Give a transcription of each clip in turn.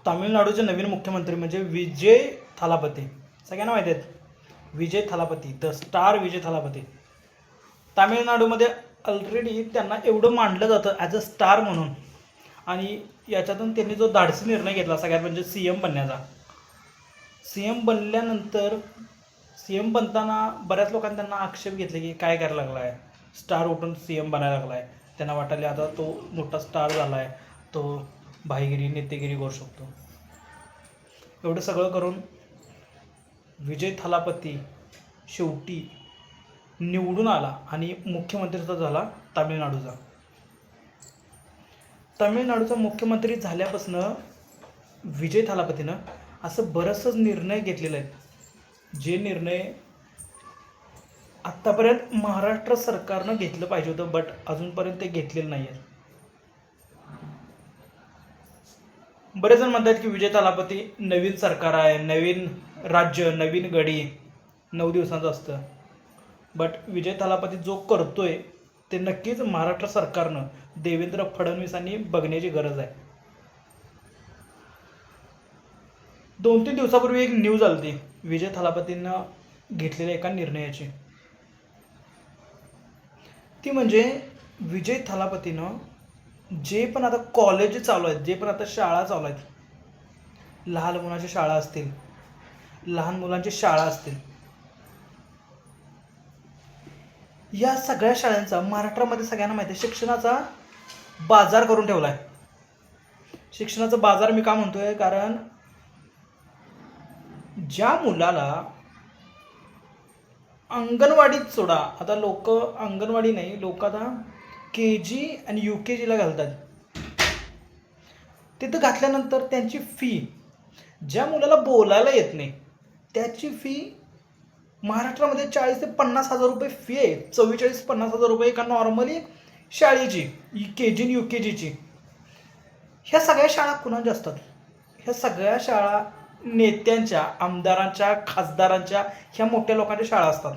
तामिळनाडूचे नवीन मुख्यमंत्री म्हणजे विजय थालापती. सगळ्यांना माहिती आहेत विजय थालापती, द स्टार विजय थालापती. तामिळनाडूमध्ये ऑलरेडी त्यांना एवढं मानलं जातं ॲज अ स्टार म्हणून. आणि याच्यातून त्यांनी जो धाडसी निर्णय घेतला सगळ्यात म्हणजे सी एम बनण्याचा. सी एम बनल्यानंतर सी एम बनताना बऱ्याच लोकांनी त्यांना आक्षेप घेतले की काय करायला लागला आहे, स्टार उठून सी एम बनायला लागला आहे. त्यांना वाटायला आता तो मोठा स्टार झाला आहे, तो भाईगिरी नेतेगिरी करू शकतो. एवढं सगळं करून विजय थालापती शेवटी निवडून आला आणि मुख्यमंत्रीचा झाला तामिळनाडूचा. तामिळनाडूचा मुख्यमंत्री झाल्यापासून विजय थालापतीनं असं बरंचसं निर्णय घेतलेले आहेत, जे निर्णय आत्तापर्यंत महाराष्ट्र सरकारनं घेतलं पाहिजे होतं, बट अजूनपर्यंत ते घेतलेलं नाही आहे. बरेच जण म्हणतात की विजय थालापती नवीन सरकार आहे, नवीन राज्य, नवीन गडी, 9 दिवसांचं असतं. बट विजय थालापती जो करतोय ते नक्कीच महाराष्ट्र सरकारनं, देवेंद्र फडणवीसांनी बघण्याची गरज आहे. 2-3 दिवसापूर्वी एक न्यूज आली होती विजय थालापतींना घेतलेल्या एका निर्णयाची. ती म्हणजे विजय थालापतीनं जे पण आता कॉलेज चालू आहेत, जे पण आता शाळा चालू आहेत, लहान मुलांच्या शाळा असतील, लहान मुलांची शाळा असतील, या सगळ्या शाळांचा महाराष्ट्रामध्ये सगळ्यांना माहिती आहे शिक्षणाचा बाजार करून ठेवला आहे. शिक्षणाचा बाजार मी का म्हणतोय, कारण ज्या मुलाला अंगणवाडीत सोडा, आता लोक अंगणवाडी नाही, लोक आता KG आणि UKGला घालतात. तिथं घातल्यानंतर त्यांची फी, ज्या मुलाला बोलायला येत नाही त्याची फी महाराष्ट्रामध्ये 40 ते 50 हजार रुपये फी आहे. 44-50 हजार रुपये एका नॉर्मली शाळेची, KG आणि UKGची. ह्या सगळ्या शाळा कुणाच्या असतात? ह्या सगळ्या शाळा नेत्यांच्या, आमदारांच्या, खासदारांच्या, ह्या मोठ्या लोकांच्या शाळा असतात.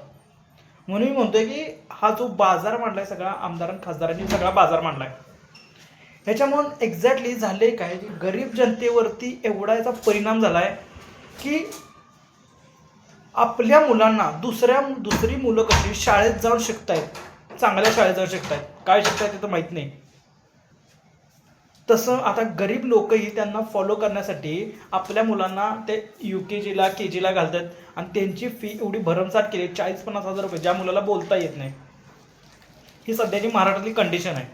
म्हणून मी म्हणतोय की हा जो बाजार मांडलाय सगळा आमदारांनी खासदारांनी सगळा बाजार मांडलाय. ह्याच्यामुळं एक्झॅक्टली झाले काय की गरीब जनतेवरती एवढा याचा परिणाम झालाय की आपल्या मुलांना दुसरी मुलं कशी शाळेत जाऊन शिकतायत, चांगल्या शाळेत जाऊन शिकतायत, काय शिकतायत ते तर माहीत नाही. तसं आता गरीब लोकही त्यांना फॉलो करण्यासाठी आपल्या मुलांना ते UKGला KGला घालतात आणि त्यांची फी एवढी भरमसाठ केली 40-50 हजार रुपये, ज्या मुलाला बोलता येत नाही. ही सध्याची महाराष्ट्रातली कंडिशन आहे.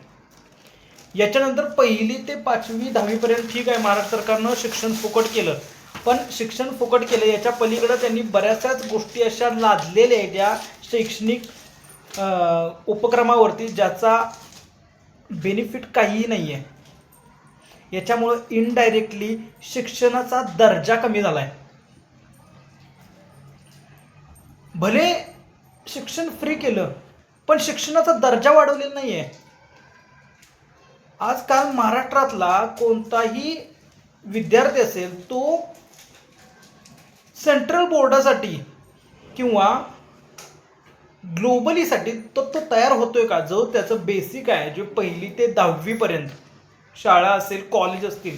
याच्यानंतर 1ली ते 5वी 10वीपर्यंत ठीक आहे, महाराष्ट्र सरकारनं शिक्षण फुकट केलं. पण शिक्षण फुकट केलं याच्या पलीकडं त्यांनी बऱ्याचशाच गोष्टी अशा लादलेल्या आहेत या शैक्षणिक उपक्रमावरती, ज्याचा बेनिफिट काहीही नाही आहे. याच्यामुळं इनडायरेक्टली शिक्षणाचा दर्जा कमी झाला आहे. भले शिक्षण फ्री केलं पण शिक्षणाचा दर्जा वाढवलेला नाही आहे. आजकाल महाराष्ट्रातला कोणताही विद्यार्थी असेल तो सेंट्रल बोर्डासाठी किंवा ग्लोबलीसाठी तो तयार होतोय का? जो त्याचं बेसिक आहे, जे 1ली ते 10वीपर्यंत शाळा असेल, कॉलेज असतील,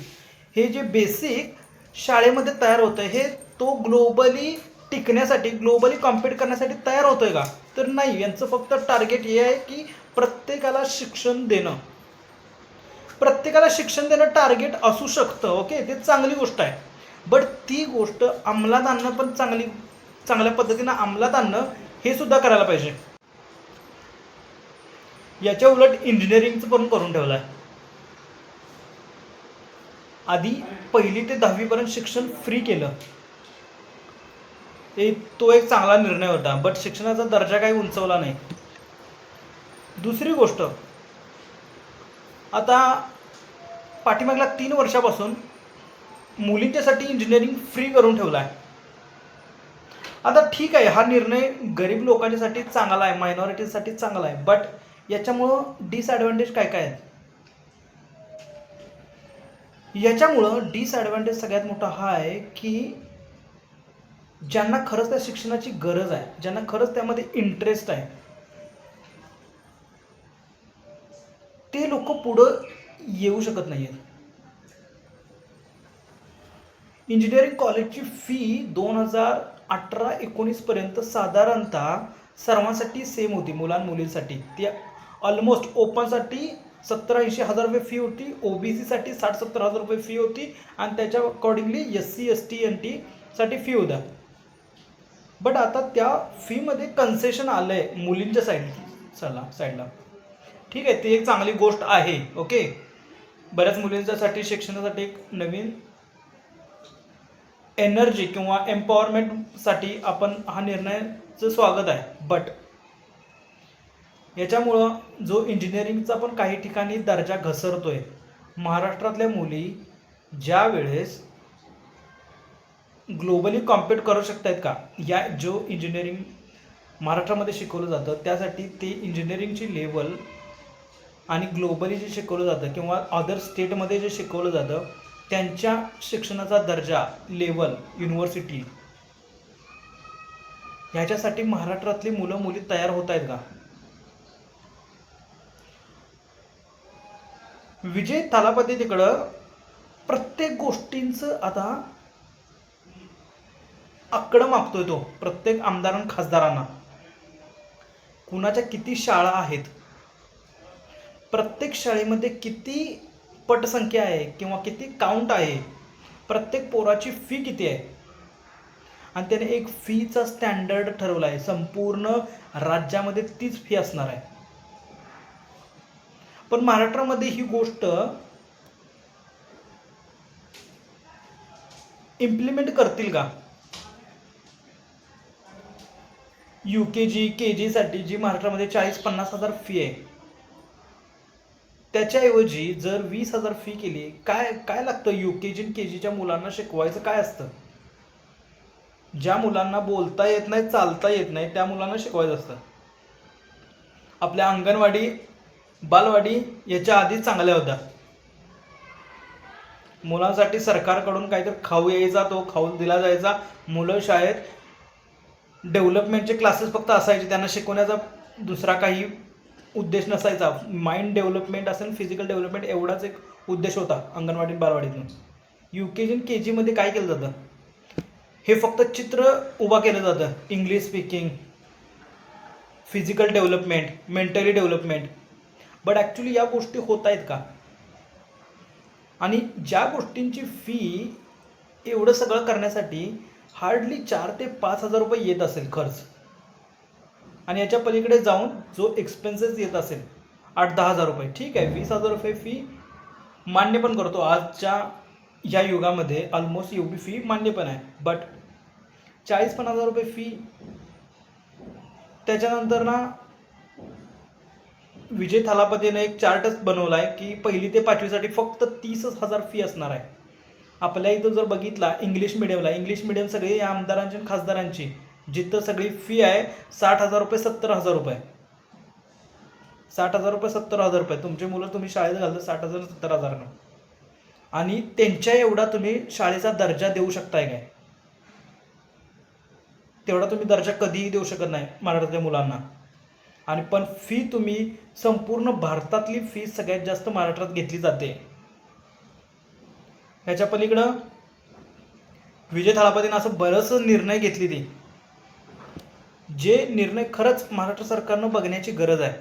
हे जे बेसिक शाळेमध्ये तयार होतं हे तो ग्लोबली टिकण्यासाठी, ग्लोबली कॉम्पीट करण्यासाठी तयार होतोय का? तर नाही. यांचं फक्त टार्गेट हे आहे की प्रत्येकाला शिक्षण देणं. प्रत्येकाला शिक्षण देणं टार्गेट असू शकतं, ओके, ते चांगली गोष्ट आहे. बट ती गोष्ट अंमलात आणणं पण चांगल्या पद्धतीनं अंमलात आणणं हे सुद्धा करायला पाहिजे. याच्या उलट इंजिनिअरिंगचं पण करून ठेवलं आहे. आधी 1ली ते 10वीपर्यंत शिक्षण फ्री केलं, तो एक चांगला निर्णय होता. बट शिक्षणाचा दर्जा काही उंचवला नाही. दुसरी गोष्ट, आता पाठीमागल्या 3 वर्षापासून मुलींच्यासाठी इंजिनिअरिंग फ्री करून ठेवला आहे. आता ठीक आहे, हा निर्णय गरीब लोकांच्यासाठी चांगला आहे, मायनॉरिटीसाठी चांगला आहे. बट याच्यामुळं डिसॲडव्हान्टेज काय काय आहेत? याच्यामुळं डिसॲडव्हान्टेज सगळ्यात मोठा हा आहे की ज्यांना खरंच त्या शिक्षणाची गरज आहे, ज्यांना खरंच त्यामध्ये इंटरेस्ट आहे, ते लोक पुढं येऊ शकत नाही आहेत. इंजिनिअरिंग कॉलेजची फी 2018-19पर्यंत साधारणतः सर्वांसाठी सेम होती, मुलांमुलींसाठी. ती ऑलमोस्ट ओपनसाठी 70-80 हजार रुपये फी होती, OBC साठी 60-70 हजार रुपये फी होती आणि त्याच्या अकॉर्डिंगली SC ST NT साठी फी होता. बट आता त्या फीमध्ये कन्सेशन आलं आहे मुलींच्या साईडला. ठीक आहे, ती एक चांगली गोष्ट आहे. ओके, बऱ्याच मुलींच्यासाठी शिक्षणासाठी एक नवीन एनर्जी किंवा एम्पॉवरमेंटसाठी आपण हा निर्णयाचं स्वागत आहे. बट याच्यामुळं जो इंजिनिअरिंगचा पण काही ठिकाणी दर्जा घसरतोय. महाराष्ट्रातल्या मुली ज्या वेळेस ग्लोबली कॉम्पीट करू शकत आहेत का, या जो इंजिनिअरिंग महाराष्ट्रामध्ये शिकवलं जातं त्यासाठी ते इंजिनिअरिंगची लेवल आणि ग्लोबली जे शिकवलं जातं किंवा अदर स्टेटमध्ये जे शिकवलं जातं त्यांच्या शिक्षणाचा दर्जा, लेवल, युनिव्हर्सिटी ह्याच्यासाठी महाराष्ट्रातली मुलं मुली तयार होत आहेत का? विजय थालापती तिकडं प्रत्येक गोष्टींचं आता आकडं मागतोय तो, प्रत्येक आमदारांना खासदारांना. कुणाच्या किती शाळा आहेत, प्रत्येक शाळेमध्ये किती पटसंख्या आहे किंवा किती काउंट आहे, प्रत्येक पोराची फी किती आहे, आणि त्याने एक फीचा स्टँडर्ड ठरवला आहे. संपूर्ण राज्यामध्ये तीच फी असणार आहे. पण महाराष्ट्रामध्ये ही गोष्ट इम्प्लिमेंट करतील का? UKG KG साठी जी महाराष्ट्रामध्ये 40-50 हजार फी आहे त्याच्याऐवजी जर 20,000 फी केली, काय लागतं UKG आणि KGच्या मुलांना शिकवायचं काय असतं? ज्या मुलांना बोलता येत नाही, चालता येत नाही, त्या मुलांना शिकवायचं असतं. आपल्या अंगणवाडी, बालवाडी याच्या आधी चांगल्या होत्या. मुलांसाठी सरकारकडून काहीतरी खाऊ यायचा, तो खाऊ दिला जायचा. मुलं शाळेत डेव्हलपमेंटचे क्लासेस फक्त असायचे, त्यांना शिकवण्याचा दुसरा काही उद्देश नसायचा. माइंड डेव्हलपमेंट असेल, फिजिकल डेव्हलपमेंट एवढाच एक उद्देश होता अंगणवाडी बालवाडीतून. UKG आणि KG काय केलं जातं? हे फक्त चित्र उभा केलं जातं. English speaking, physical development, mentally development. But actually या गोष्टी होत आहेत का? आणि ज्या गोष्टींची फी एवढं सगळं करण्यासाठी हार्डली 4 ते 5 हजार रुपये येत असेल खर्च, आणि याच्या पलीकडे जाऊन जो एक्सपेन्सेस येत असेल 8-10 हजार रुपये, ठीक आहे 20,000 रुपये फी मान्य पण करतो. आजच्या या युगामध्ये ऑलमोस्ट एवढी फी मान्य पण आहे. बट 40-50 हजार रुपये फी, त्याच्यानंतर ना विजय थालापतीने एक चार्टच बनवला आहे की 1ली ते 5वीसाठी फक्त 30,000 फी असणार आहे. आपल्या इथं जर बघितला इंग्लिश मिडियम सगळे या आमदारांची आणि खासदारांची जिथं सगळी फी आहे 60,000 रुपये, 70,000 रुपये, 60,000 रुपये, 70,000 रुपये. तुमची मुलं तुम्ही शाळेत घालता 60,000, 70,000, आणि त्यांच्या एवढा तुम्ही शाळेचा दर्जा देऊ शकताय काय? तेवढा तुम्ही दर्जा कधीही देऊ शकत नाही महाराष्ट्रातल्या मुलांना. आणि पण फी तुम्ही संपूर्ण भारतातली फी सगळ्यात जास्त महाराष्ट्रात घेतली जाते. ह्याच्या पलीकडं विजय थालापतीनं असं बरंचसं निर्णय घेतली ती, जे निर्णय खरंच महाराष्ट्र सरकारनं बघण्याची गरज आहे.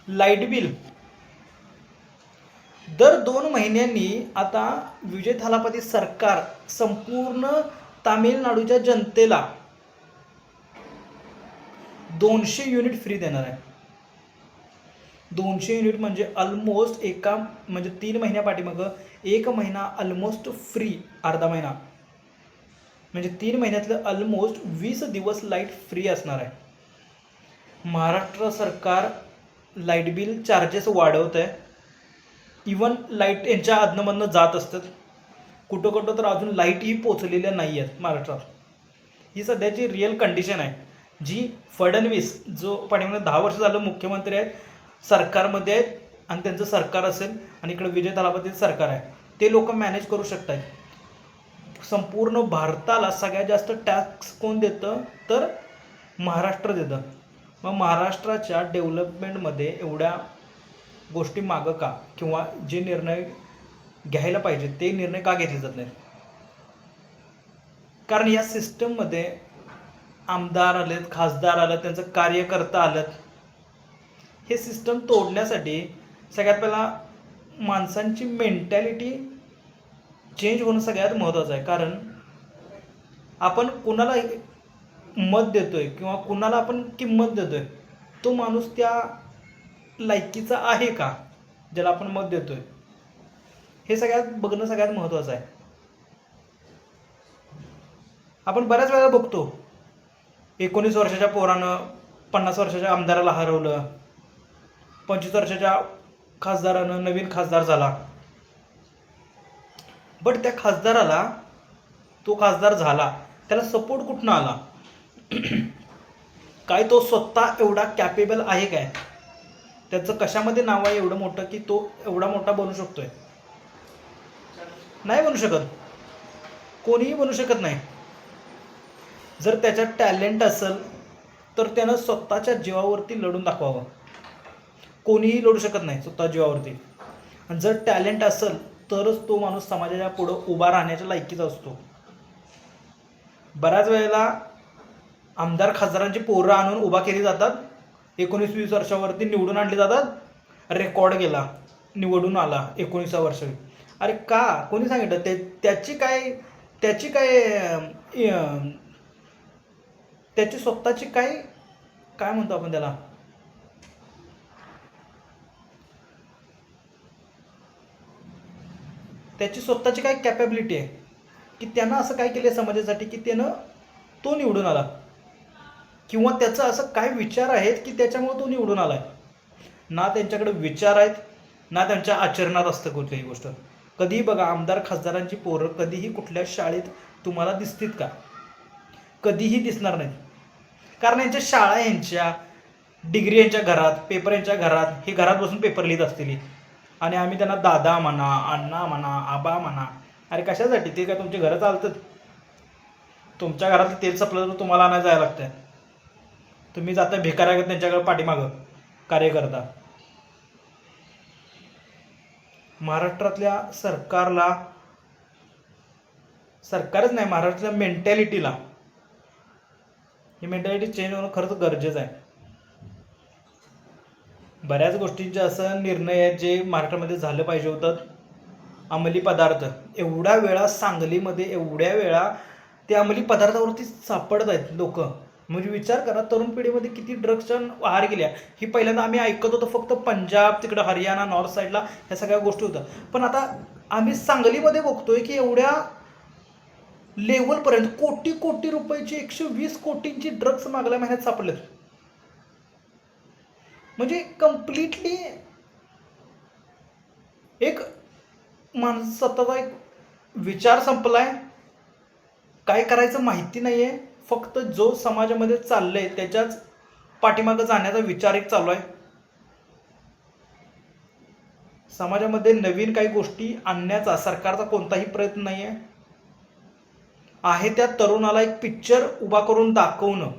लाईट बिल दर 2 महिन्यांनी आता विजय थालापती सरकार संपूर्ण तामिळनाडूच्या जनतेला 200 युनिट फ्री देणार आहे. 200 युनिट म्हणजे ऑलमोस्ट म्हणजे 3 महिन्यापाठीमागं 1 महिना ऑलमोस्ट फ्री, अर्धा महिना म्हणजे 3 महिन्यातलं ऑलमोस्ट 20 दिवस लाईट फ्री असणार आहे. महाराष्ट्र सरकार लाईट बिल चार्जेस वाढवत आहे. इवन लाईट यांच्या अधनमधनं जात असतात, कुठं तर अजून लाईटही पोचलेल्या नाही आहेत महाराष्ट्रात. ही सध्याची रिअल कंडिशन आहे, जी फडणवीस जो पाठीमागे 10 वर्ष झालं मुख्यमंत्री आहेत, सरकारमध्ये आहेत, आणि त्यांचं सरकार असेल आणि इकडे विजय थालापतीचं सरकार आहे, ते लोक मॅनेज करू शकत आहेत. संपूर्ण भारताला सगळ्यात जास्त टॅक्स कोण देतं तर महाराष्ट्र देतं. मग महाराष्ट्राच्या डेव्हलपमेंटमध्ये एवढ्या गोष्टी मागं का, किंवा जे निर्णय घ्यायला पाहिजे ते निर्णय का घेतले जात नाहीत? कारण या सिस्टममध्ये आमदार आलेत, खासदार आलेत, त्यांचं कार्यकर्ता आलेत. हे सिस्टम तोडण्यासाठी सगळ्यात पहिला माणसांची मेंटॅलिटी चेंज होणं सगळ्यात महत्त्वाचं आहे. कारण आपण कुणाला मत देतोय किंवा कुणाला आपण किंमत देतोय, तो माणूस त्या लायकीचा आहे का ज्याला आपण मत देतोय, हे सगळ्यात बघणं सगळ्यात महत्त्वाचं आहे. आपण बऱ्याच वेळा बघतो 19 वर्षाच्या पोरानं 50 वर्षाच्या आमदाराला हरवलं, 25 वर्षाच्या खासदारानं नवीन खासदार झाला. बट त्या खासदाराला, तो खासदार झाला त्याला सपोर्ट कुठनं आला? काय तो स्वतः एवढा कॅपेबल आहे काय? त्याचं कशामध्ये नाव आहे एवढं मोठं की तो एवढा मोठा बनू शकतोय? नाही बनू शकत, कोणीही बनू शकत नाही. जर त्याच्यात टॅलेंट असेल तर त्यानं स्वतःच्या जीवावरती लढून दाखवावं. कोणीही लढू शकत नाही स्वतः जीवावरती. आणि जर टॅलेंट असेल तरच तो माणूस समाजाच्या पुढं उभा राहण्याच्या लायकीचा असतो. बऱ्याच वेळेला आमदार खासदारांची पोरं आणून उभा केली जातात, 19-20 वर्षावरती निवडून आणली जातात, रेकॉर्ड गेला, निवडून आला 19व्या वर्षी. अरे का? कोणी सांगितलं? त्याची स्वतःची काय म्हणतो आपण त्याला, त्याची स्वतःची काय कॅपॅबिलिटी आहे की त्यानं असं काय केलं समाजासाठी की त्यानं तो निवडून आला, किंवा त्याचं असं काय विचार आहेत की त्याच्यामुळे तो निवडून आलाय? ना त्यांच्याकडे विचार आहेत, ना त्यांच्या आचरणात असतं कुठलीही गोष्ट. कधीही बघा, आमदार खासदारांची पोरं कधीही कुठल्या शाळेत तुम्हाला दिसतील का? कधीही दिसणार नाहीत. कारण यांच्या शाळा, यांच्या डिग्री यांच्या घरात, पेपर यांच्या घरात, हे घरात बसून पेपर लिहित असतील. आणि आम्ही त्यांना दादा म्हणा, अण्णा म्हणा, आबा म्हणा. अरे कशासाठी? ते काय तुमची घरं चालतात? तुमच्या घरात तेल संपलं तर तुम्हाला आणायला जायला लागतंय. तुम्ही जाता भिकाऱ्या त्यांच्याकडे पाठीमागं कार्य करता. महाराष्ट्रातल्या सरकारच नाही, महाराष्ट्रातल्या मेंटॅलिटीला, ही मेंटॅलिटी चेंज होणं खरंच गरजेचं आहे. बऱ्याच गोष्टींचे असं निर्णय आहेत जे महाराष्ट्रामध्ये झालं पाहिजे होतं. अंमली पदार्थ एवढ्या वेळा सांगलीमध्ये, एवढ्या वेळा ते अंमली पदार्थावरती सापडत आहेत लोक. म्हणजे विचार करा, तरुण पिढीमध्ये किती ड्रग्सच्या आहार गेल्या. ही पहिल्यांदा आम्ही ऐकत होतो फक्त पंजाब, तिकडं हरियाणा, नॉर्थ साईडला ह्या सगळ्या गोष्टी होत्या. पण आता आम्ही सांगलीमध्ये बघतोय की एवढ्या लेवलपर्यंत कोटी कोटी रुपयाची, 120 कोटींची ड्रग्स मागल्या महिन्यात सापडलेत. म्हणजे कम्प्लिटली एक स्वतःचा एक विचार संपलाय. काय करायचं माहिती नाहीये. फक्त जो समाजामध्ये चाललंय त्याच्याच पाठीमागं जाण्याचा विचार एक चालू आहे. समाजामध्ये नवीन काही गोष्टी आणण्याचा सरकारचा कोणताही प्रयत्न नाहीये. आहे त्या तरुणाला एक पिक्चर उभा करून दाखवणं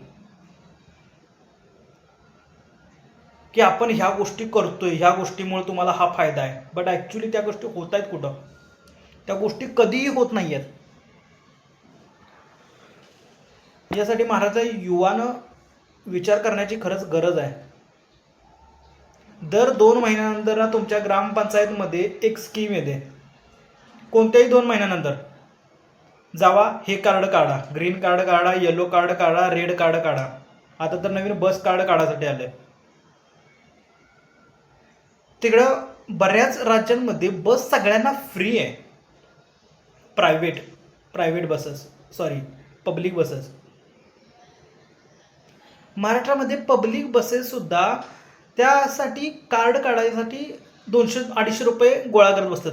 की आपण ह्या गोष्टी करतोय, ह्या गोष्टीमुळे तुम्हाला हा फायदा आहे. बट ॲक्च्युली त्या गोष्टी होत आहेत कुठं? त्या गोष्टी कधीही होत नाही आहेत. यासाठी महाराष्ट्राच्या युवानं विचार करण्याची खरंच गरज आहे. दर 2 महिन्यानंतर तुमच्या ग्रामपंचायतमध्ये एक स्कीम येते. कोणत्याही 2 महिन्यानंतर जावा, हे कार्ड काढा, ग्रीन कार्ड काढा, येलो कार्ड काढा, रेड कार्ड काढा. आता तर नवीन बस कार्ड काढायसाठी आलंय. तिकडं बऱ्याच राज्यांमध्ये बस सगळ्यांना फ्री आहे. Private buses, public buses. महाराष्ट्रामध्ये पब्लिक बसेस सुद्धा त्यासाठी कार्ड काढायसाठी 200-250 रुपये गोळा करत बसतात.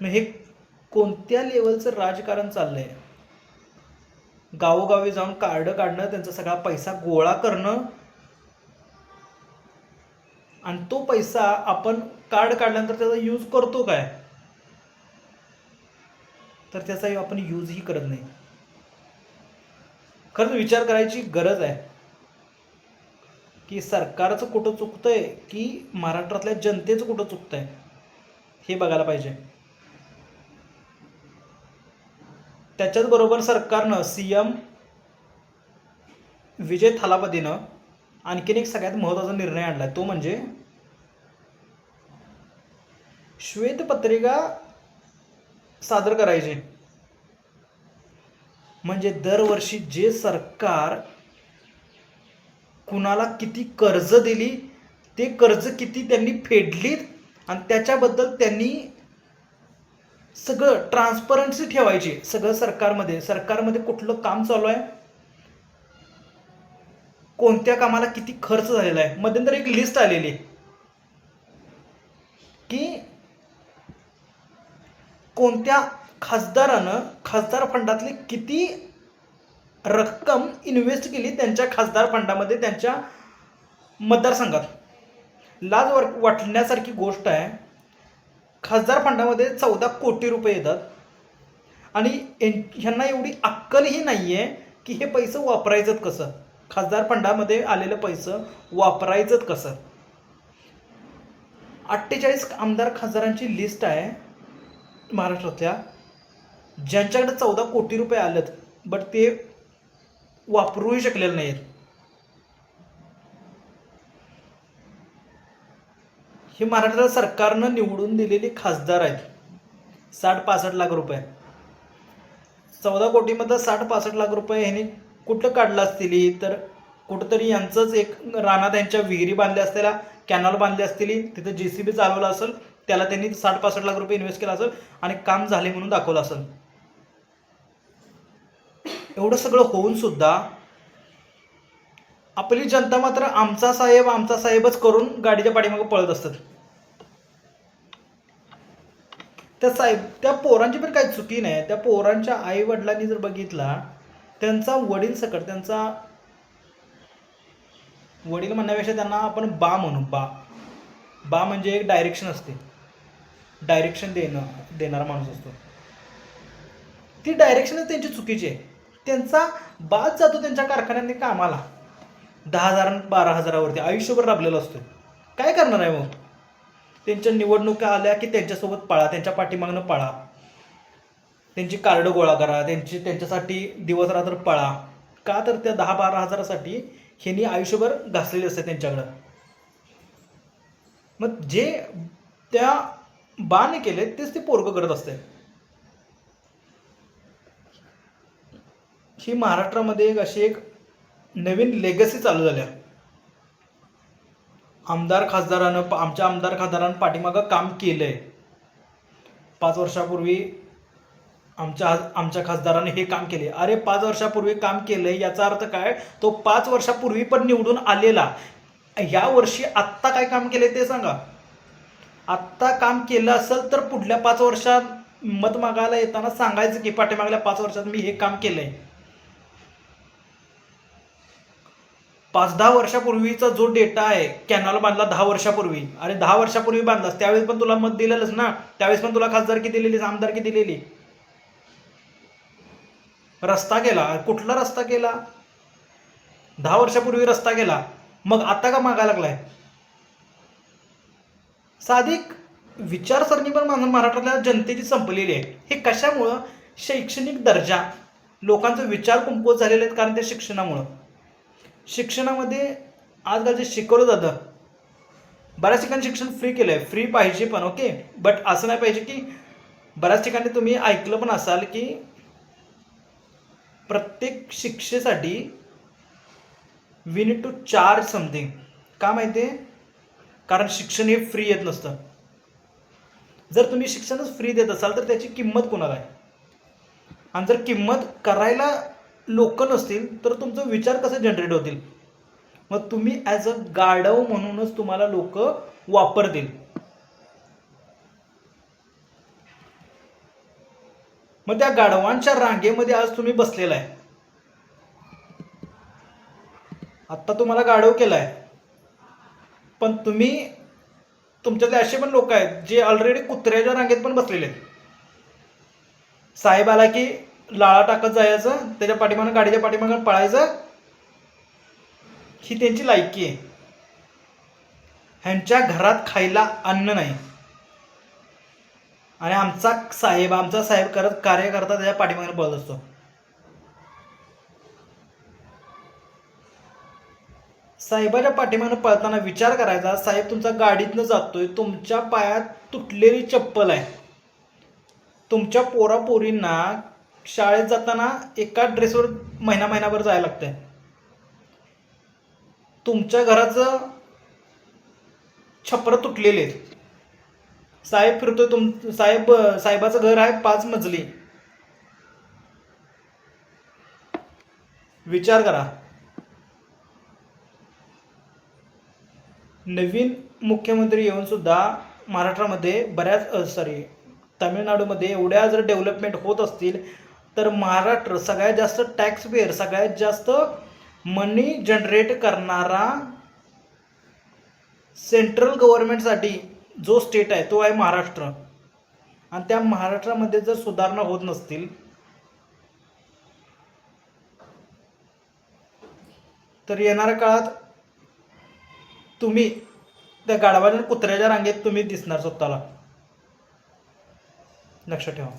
हे कोणत्या लेवलचं राजकारण चाललंय? गावोगावी जाऊन कार्ड काढणं, त्यांचा सगळा पैसा गोळा करणं, आणि तो पैसा आपण कार्ड काढल्यानंतर त्याचा यूज करतो काय? तर त्याचा आपण यूजही करत नाही. खरंच विचार करायची गरज आहे की सरकारचं कुठं चुकतंय की महाराष्ट्रातल्या जनतेचं कुठं चुकतंय. हे बघायला पाहिजे. त्याच्याच बरोबर सरकारनं CM विजय थालापतीनं आणखीन एक सगळ्यात महत्त्वाचा निर्णय आणला, तो म्हणजे श्वेतपत्रिका सादर करायची. म्हणजे दरवर्षी जे सरकार कुणाला किती कर्ज दिली, ते कर्ज किती त्यांनी फेडलीत, आणि त्याच्याबद्दल त्यांनी सगळं ट्रान्सपरन्सी ठेवायची. सगळं सरकारमध्ये कुठलं काम चालू आहे, कोणत्या कामाला किती खर्च झालेला आहे. मध्यंतरी एक लिस्ट आलेली की कोणत्या खासदारानं खासदार फंडातली किती रक्कम इन्व्हेस्ट केली त्यांच्या खासदार फंडामध्ये, त्यांच्या मतदारसंघात. लाज वाटण्यासारखी गोष्ट आहे. खासदार फंडामध्ये 14 कोटी रुपये येतात आणि ह्यांना एवढी अक्कलही नाही आहे की हे पैसे वापरायचं कसं. खासदार फंडामध्ये आलेलं पैसं वापरायचं कसं. 48 आमदार खासदारांची लिस्ट आहे महाराष्ट्रातल्या, ज्यांच्याकडे 14 कोटी रुपये आलेत, बट ते वापरूही शकलेले नाहीत. हे महाराष्ट्र सरकारनं निवडून दिलेले खासदार आहेत. 60-65 लाख रुपये, 14 कोटीमध्ये 60-65 लाख रुपये ह्यांनी कुठं काढलं असतील, तर कुठंतरी यांचंच एक रानात यांच्या विहिरी बांधल्या असलेल्या, कॅनॉल बांधले असतील, तिथं JCB चालवलं असेल, त्याला त्यांनी 60-65 लाख रुपये इन्व्हेस्ट केला असेल आणि काम झाले म्हणून दाखवलं असेल. एवढं सगळं होऊन सुद्धा आपली जनता मात्र आमचा साहेबच करून गाडीच्या पाठीमागे पळत असतात. त्या पोरांची पण काही चुकी नाही. त्या पोरांच्या आई वडिलांनी जर बघितला, त्यांचा वडील म्हणण्यापेक्षा त्यांना आपण बा म्हणू. बा म्हणजे एक डायरेक्शन असते, डायरेक्शन देणारा माणूस असतो. ती डायरेक्शनच त्यांची चुकीची आहे. त्यांचा बाच जातो त्यांच्या कारखान्याने कामाला 10,000-12,000वरती, आयुष्यभर राबलेला असतो. काय करणार आहे मग. त्यांच्या निवडणुका आल्या की त्यांच्यासोबत पळा, त्यांच्या पाठीमागनं पळा, त्यांची कार्ड गोळा करा, त्यांच्यासाठी दिवस रात्र पळा. का तर त्या 10-12 हजारासाठी ह्यांनी आयुष्यभर घासलेले असते त्यांच्याकडं. मग जे त्या बाने केले तेच ते पोरगं करत असते. ही महाराष्ट्रामध्ये अशी एक नवीन लेगसी चालू झाल्या. आमच्या आमदार खासदारानं पाठीमागं काम केलंय. 5 वर्षापूर्वी आमच्या खासदाराने हे काम केले. अरे 5 वर्षापूर्वी काम केलंय याचा अर्थ काय, तो 5 वर्षापूर्वी पण निवडून आलेला. ह्या वर्षी आत्ता काय काम केलंय ते सांगा. आत्ता काम केलं असेल तर पुढल्या 5 वर्षात मत मागायला येताना सांगायचं की पाठीमागल्या 5 वर्षात मी हे काम केलंय. 5-10 वर्षापूर्वीचा जो डेटा आहे, कॅनॉल बांधला 10 वर्षापूर्वी, अरे 10 वर्षापूर्वी बांधलास, त्यावेळेस पण तुला मत दिलेलंच ना, त्यावेळेस पण तुला खासदारकी दिलेली, आमदारकी दिलेली. रस्ता केला, कुठला रस्ता केला, 10 वर्षापूर्वी रस्ता केला, मग आता का मागायला लागलाय. साधिक विचारसरणी पण महाराष्ट्रातल्या जनतेची संपलेली आहे. हे कशामुळं, शैक्षणिक दर्जा, लोकांचा विचार कमकुवत झालेले आहेत, कारण त्या शिक्षणामुळं. शिक्षणामध्ये आजकाल जे शिकवलं जातं, बऱ्याच ठिकाणी शिक्षण फ्री केलं आहे, फ्री पाहिजे पण ओके, बट असं नाही पाहिजे की, बऱ्याच ठिकाणी तुम्ही ऐकलं पण असाल की प्रत्येक शिक्षेसाठी we need to charge something. का माहिती आहे, कारण शिक्षण हे फ्री येत नसतं. जर तुम्ही शिक्षणच फ्री देत असाल तर त्याची किंमत कोणाला आहे, आणि जर किंमत करायला लोक नसतील तर तुमचं विचार कसे जनरेट होतील. मग तुम्ही ॲज अ गाढव म्हणूनच तुम्हाला लोक वापरतील. मग त्या गाढवांच्या रांगेमध्ये आज तुम्ही बसलेला आहे. आत्ता तुम्हाला गाढव केलाय, पण तुमच्यातले असे पण लोक आहेत जे ऑलरेडी कुत्र्याच्या रांगेत पण बसलेले आहेत. साहेब आला की लाळा टाकत जायचं, त्याच्या पाठीमागं गाडीच्या पाठीमागं पळायचं, ही त्यांची लायकी आहे. ह्यांच्या घरात खायला अन्न नाही. आणि आमचा साहेब करत कार्यकर्ता त्याच्या पाठीमागे पळत असतो. साहेबाच्या पाठीमागे पळताना विचार करायचा, साहेब तुमचा गाडीतनं जातोय, तुमच्या पायात तुटलेली चप्पल आहे, तुमच्या पोरापोरींना शाळेत जाताना एका ड्रेसवर महिनाभर जायला लागतंय, तुमच्या घराचं छप्पर तुटलेले आहेत, साहेब फिरतोय, साहेबाचं घर आहे 5 मजली. विचार करा. नवीन मुख्यमंत्री येऊन सुद्धा महाराष्ट्रामध्ये तामिळनाडूमध्ये एवढ्या जर डेव्हलपमेंट होत असतील तर महाराष्ट्र सगळ्यात जास्त टॅक्स पेअर, सगळ्यात जास्त मनी जनरेट करणारा सेंट्रल गव्हर्नमेंटसाठी जो स्टेट आहे तो आहे महाराष्ट्र. आणि त्या महाराष्ट्रामध्ये जर सुधारणा होत नसतील तर येणाऱ्या काळात तुम्ही त्या गाढवाच्या कुत्र्याच्या रांगेत तुम्ही दिसणार स्वतःला. लक्षात ठेवा.